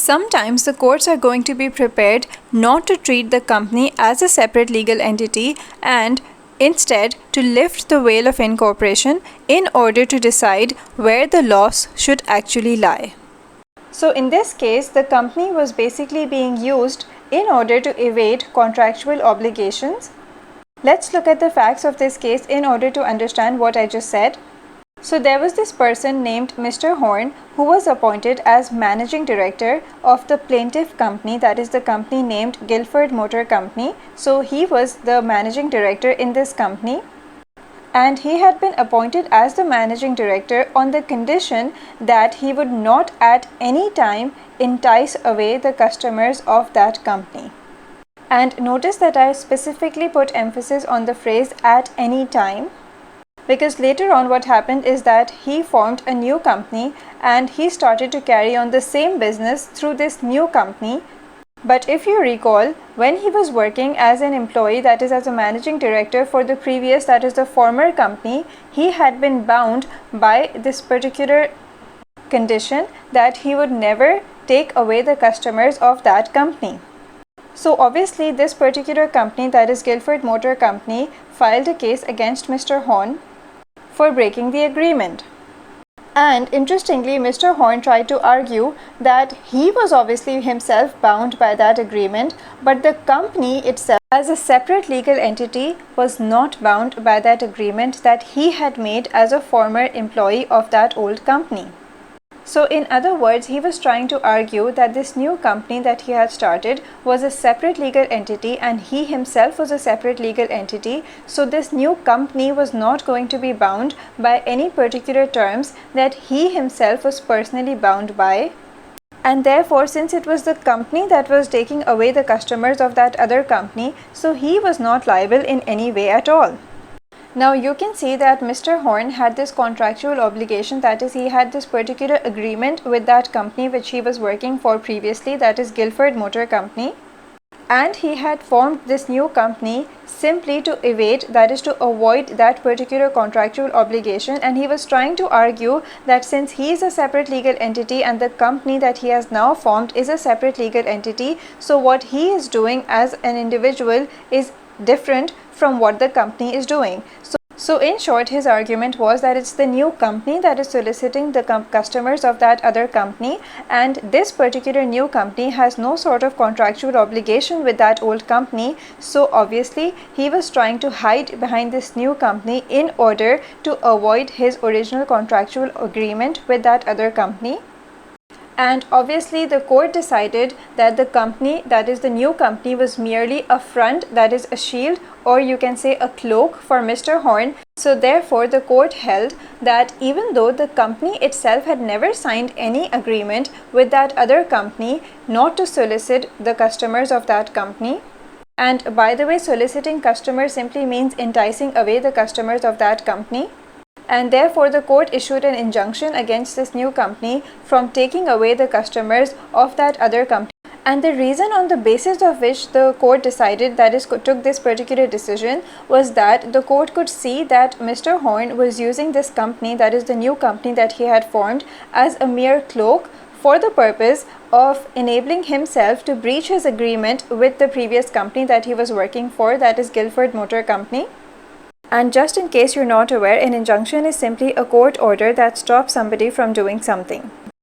Sometimes the courts are going to be prepared not to treat the company as a separate legal entity and instead to lift the veil of incorporation in order to decide where the loss should actually lie. So in this case, the company was basically being used in order to evade contractual obligations. Let's look at the facts of this case in order to understand what I just said. So there was this person named Mr. Horn who was appointed as managing director of the plaintiff company, that is the company named Guilford Motor Company. So he was the managing director in this company, and he had been appointed as the managing director on the condition that he would not at any time entice away the customers of that company. And notice that I specifically put emphasis on the phrase "at any time", because later on what happened is that he formed a new company and he started to carry on the same business through this new company. But if you recall, when he was working as an employee, that is as a managing director for the previous, that is the former company, he had been bound by this particular condition that he would never take away the customers of that company. So obviously this particular company, that is Guilford Motor Company, filed a case against Mr. Horn for breaking the agreement. And interestingly, Mr. Horn tried to argue that he was obviously himself bound by that agreement, but the company itself as a separate legal entity was not bound by that agreement that he had made as a former employee of that old company. So in other words, he was trying to argue that this new company that he had started was a separate legal entity and he himself was a separate legal entity. So this new company was not going to be bound by any particular terms that he himself was personally bound by. And therefore, since it was the company that was taking away the customers of that other company, so he was not liable in any way at all. Now you can see that Mr. Horn had this contractual obligation, that is he had this particular agreement with that company which he was working for previously, that is Guilford Motor Company, and he had formed this new company simply to evade, that is to avoid that particular contractual obligation. And he was trying to argue that since he is a separate legal entity and the company that he has now formed is a separate legal entity, so what he is doing as an individual is different from what the company is doing. So in short, his argument was that it's the new company that is soliciting the customers of that other company, and this particular new company has no sort of contractual obligation with that old company. So obviously he was trying to hide behind this new company in order to avoid his original contractual agreement with that other company. And obviously the court decided that the company, that is the new company, was merely a front, that is a shield, or you can say a cloak for Mr. Horn. So therefore the court held that even though the company itself had never signed any agreement with that other company not to solicit the customers of that company, and by the way, soliciting customers simply means enticing away the customers of that company, and therefore the court issued an injunction against this new company from taking away the customers of that other company. And the reason on the basis of which the court decided, that is took this particular decision, was that the court could see that Mr. Horn was using this company, that is the new company that he had formed, as a mere cloak for the purpose of enabling himself to breach his agreement with the previous company that he was working for, that is Guilford Motor Company. And just in case you're not aware, an injunction is simply a court order that stops somebody from doing something.